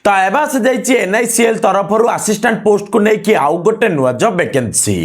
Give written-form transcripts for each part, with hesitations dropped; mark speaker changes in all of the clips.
Speaker 1: तो एबा से जाइए एनआईसीएल तरफ असिस्टेंट पोस्ट को लेकिन आउ गोटे नुआ जॉब वैकेंसी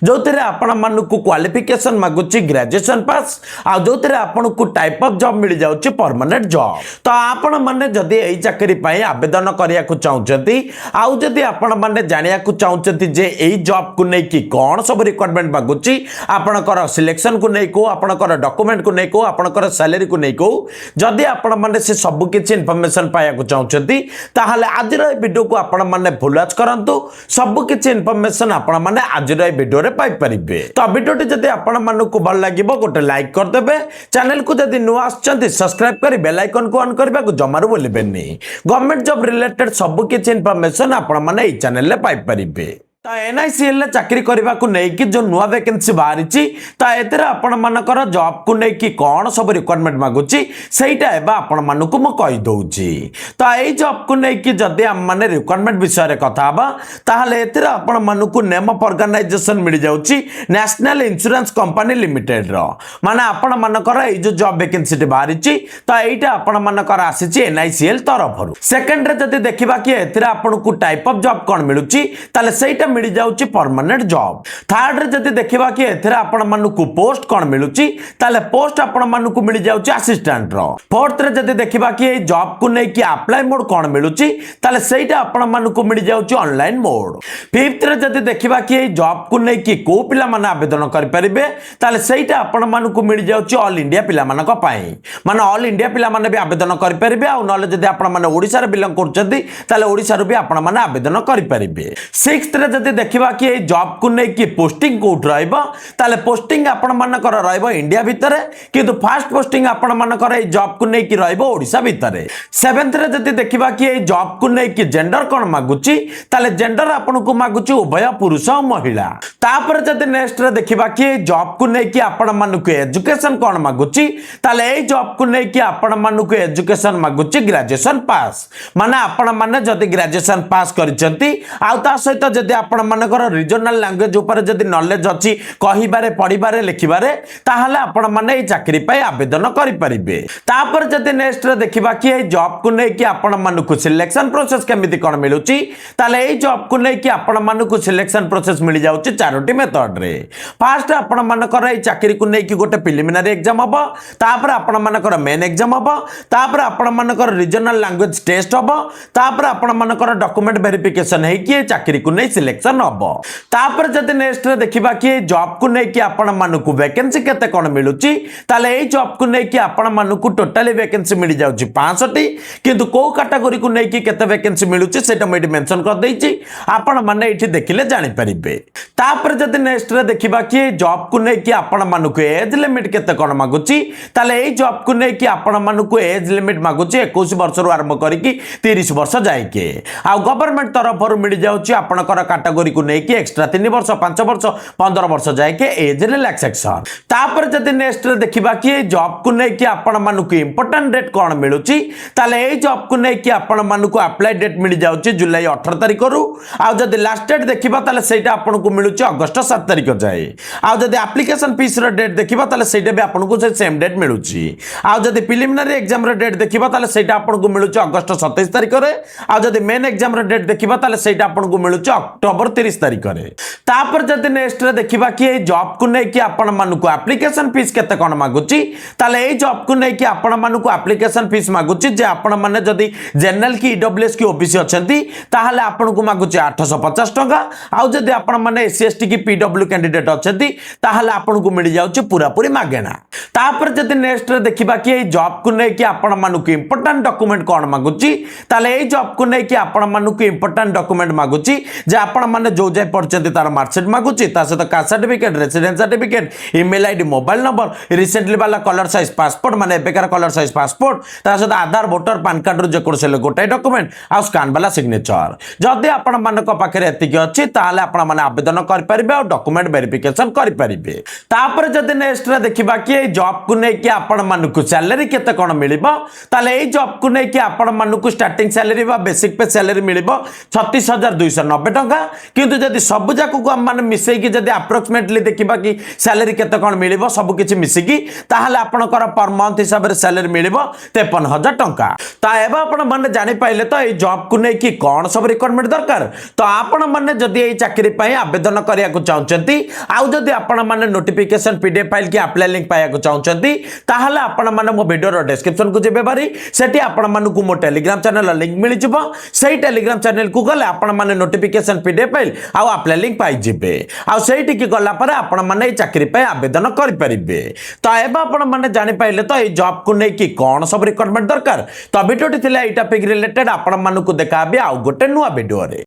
Speaker 1: जो थे आपण मानक क्वालिफिकेशन मागुची ग्रेजुएशन पास आ जो थे आपन को टाइप ऑफ जॉब मिल जाउची परमानेंट जॉब। तो आपण माने जदि एई चाकरी पई आवेदन करिया को चाहउचंती आउ जदि आपण माने जानिया को चाहउचंती जे एई जॉब को लेकिन कोन सब रिक्वायरमेंट मागुची आपनकर सिलेक्शन को नै को आपनकर डॉक्यूमेंट को नै को आपनकर सैलरी को नै को जदि आपण माने से सब किछि इंफॉर्मेशन पाया को चाहउचंती ताहले आज वीडियो को आपण माने फुल वॉच करंतु सब किछि इंफॉर्मेशन आपण माने आज वीडियो रे पाई परिबे। तो वीडियो टी जदि आपण माने को भल लागिबो गोटे लाइक कर देबे, चैनल को जदि नुआ आछंती सब्सक्राइब करी बेल आइकन को ऑन करबा को जमारू बोलबेनी। गवर्नमेंट जॉब रिलेटेड सब किछि इंफॉर्मेशन आपण माने ए चैनल रे पाई परिबे। तो एनआईसीएल चाकरी करने को लेकिन जो नुआ वैकेंसी बाहरी तो एतिर आपण मानकर जॉब को लेकिन कौन सब रिक्वायरमेंट मागुची सेटा एबा आपण मानकु म कहि दउची। तो एई जॉब को लेकिन जदि हम माने रिक्वायरमेंट विषय रे कथा बा ताहले एतिर आपण मानकु नेम ऑफ ऑर्गेनाइजेशन मिल जाउची नेशनल इंश्योरेंस कंपनी लिमिटेड रो माने आपण मानकर एई जो जॉब वैकेंसी टे बाहरी तो एइटा आपण मानकर आसीची एनआईसीएल तरफरु। सेकंड रे जदि देखिबा कि एतिर आपण को टाइप ऑफ जॉब कोन मिलुची ताले सेइटा मिल जाउची परमानेंट जॉब। थर्ड रे जदि देखिबा कि एथरा आपण मानकु पोस्ट कोन मिलुची ताले पोस्ट आपण मानकु मिल जाउची असिस्टेंट रो। फोर्थ रे जदि देखिबा कि ए जॉब को नै कि अप्लाई मोड कोन मिलुची ताले सेइटा आपण मानकु मिल जाउची ऑनलाइन मोड। फिफ्थ रे जदि देखिबा कि ए जॉब को नै कि को पिला माने आवेदन कर परिबे ताले सेइटा आपण मानकु मिल जाउची ऑल इंडिया पिला मानक पई माने ऑल इंडिया पिला माने भी आवेदन कर परिबे आ नले जदि आपण माने ओडिसा रे बिलोंग करचंती ताले ओडिसा रो भी आपण माने आवेदन कर परिबे। सिक्स्थ रे जदि देखिबा कि ए जॉब को नै कि पोस्टिंग कोठ रहइबो ताले पोस्टिंग आपण मानकर रहइबो इंडिया भितरे किंतु फास्ट पोस्टिंग आपण मानकर ए जॉब को नै कि रहइबो ओडिसा भितरे। सेवेंथ रे जदि देखिबा कि ए जॉब को नै कि जेंडर कोन मागुची ताले जेंडर आपण को मागुची उभय पुरुष और महिला। तापर जदि नेक्स्ट रे देखिबा कि ए जॉब को नै कि आपण मानकु एजुकेशन कोन मागुची ताले ए जॉब को नै कि आपण मानकु एजुकेशन मागुची ग्रेजुएशन पास माने आपण माने जदि ग्रेजुएशन पास करिसंती आ ता सहित जदि आपण मानकर रीजनल लैंग्वेज ऊपर जदि नॉलेज अछि कहिबारे पढिबारे लिखिबारे ताहले आपण माने ए चाकरी पय आवेदन करि परिबे। तापर जदि नेक्स्ट रे देखिबा कि ए जॉब को नै कि आपण मानकु सिलेक्शन प्रोसेस केमिति कोन मिलुची ताले ए जॉब को नै कि आपण मानकु सिलेक्शन प्रोसेस मिल जाउची चारोटी मेथड रे। फर्स्ट आपण मानकर ए चाकरी को नै कि गोटे प्रिलिमिनरी एग्जाम हबो, तापर आपण मानकर मेन एग्जाम हबो, तापर आपण मानकर रीजनल लैंग्वेज टेस्ट हबो, तापर आपण मानकर डॉक्यूमेंट वेरिफिकेशन है कि ए चाकरी को नै सिलेक्शन हबो। तापर जदि नेक्स्ट रे देखिबा कि जॉब को नै कि आपण मानकु वैकेंसी केते कोन मिलुची ताले ए जॉब को नै कि आपण मानकु टोटली वैकेंसी मिल जाउची 65 किंतु को कैटेगरी को नै कि केते वैकेंसी मिलुची सेटा मैं मेंशन कर देइची आपण माने एठी देखिले जानि परिबे। तापर जदि नेक्स्ट रे देखिबा कि जॉब को नै कि आपण मानकु एज लिमिट केते कोन मागुची ताले ए जॉब को नै कि आपण मानकु एज लिमिट मागुची 21 वर्ष रु आरंभ करी कि 30 वर्ष जाय के आ गवर्नमेंट तरफ मिल जाउची आपणकर कैटेगरी को नै कि एक्स्ट्रा 3 वर्ष 5 वर्ष 15 वर्ष जाय के एज रिलैक्सेशन। तापर जदि नेक्स्ट रे देखिबा कि जॉब को नै कि आपण मानकु इंपोर्टेंट डेट कोन मिलुची ताले ए जॉब को नै कि आपण मानकु अप्लाई डेट मिल जाउची जुलाई 18 तारिख रु आ जदि लास्ट डेट देखिबा ताले सेटा आपण को मिलुची अगस्त 7 तारिख जाय आ जदि एप्लीकेशन फीस रो डेट देखिबा ताले सेटा भी आपण को सेम डेट मिलुची आ जदि प्रिलिमिनरी एग्जाम रो डेट देखिबा ताले सेटा आपण को मिलुची अगस्त 27 तारिख रे आ जदि मेन एग्जाम रो डेट देखिबा ताले सेटा आपण को मिलुची अक्टोबर 30 तारिख रे। तापर जदि नेक्स्ट रे देखिबा कि ए जॉब को नै कि आपण मानकु एप्लीकेशन फीस केते कोन मागुची ताले ए जॉब को नै कि आपण मानकु एप्लीकेशन फीस मागुची जे आपण माने जदि जनरल की ईडब्ल्यूएस की ओबीसी अछंती ताहले आपण को मागुची 850 टका आ जदि आपण माने एससी एसटी की पीडब्ल्यू कैंडिडेट अछंती ताहले आपण को मिल जाउची पूरा पूरी मागेना। तापर जदि नेक्स्ट रे देखिबा कि ए जॉब को नै कि आपण मानकु इंपोर्टेंट डॉक्यूमेंट कोन मागुची ताले ए जॉब को नै कि आपण मानकु इंपोर्टेंट डॉक्यूमेंट मागुची जे आपण माने जो जाय पढचंती तार मार्कशीट मागुची ता सहित caste certificate residence certificate email ID mobile number recently वाला कलर साइज पासपोर्ट माने बेकार कलर साइज पासपोर्ट ता सहित आधार वोटर पैन कार्ड रो जे कोसे गोटे डॉक्यूमेंट आ स्कैन वाला सिग्नेचर जदि आपण मानक पाखरे एतिक अछि ताले आपण माने आवेदन कर परिबे और डॉक्यूमेंट वेरिफिकेशन कर परिबे। तापर जदि नेक्स्ट रे देखिबा कि ए जॉब को नै कि आपण मानक सैलरी केते कोन मिलिबो ताले ए जॉब को नै कि आपण मानक स्टार्टिंग सैलरी बा बेसिक पे सैलरी मिलिबो 36290 टका किंतु जदि सब जाक को आम मैंने मिसेकी जदि अप्रोक्सीमेटली देखा कि सैलरी केते कौन मिल सब किसी मिसिकी ताहले आपनकर पर मंथ हिसाब से सैलरी मिल 53,000 टंका। तो एवं आपण मैंने जापारे तो ये जॉब को लेकिन कौन सब रिक्वायरमेंट दरकार तो आपण मैंने जदि ये चाकरी आवेदन करने को चाहते आउ जदि आपण मैंने नोटिफिकेशन पीडीएफ फाइल की अप्लाई लिंक पाइबा चाहते ताहले आपण मैंने मो वीडियो डिस्क्रिप्शन को जेबे बारी सेठी आपण मानकु मो टेलीग्राम चैनल लिंक मिल जिवो सेही टेलीग्राम चैनल को गले आपण माने नोटिफिकेशन पीडीएफ फाइल आउ अप्लाई लिंक पाइ जिबे आउ सेठी की गला पर आपण माने चाकरी पे आवेदन करि परिबे। तो एबा आपण माने जानि पाइले तो ए जॉब को नै कि कोन सब रिक्वायरमेंट दरकार तो वीडियोटी थिला ए टॉपिक रिलेटेड आपण मानकु देखाबे आउ गोटे नुवा वीडियो रे।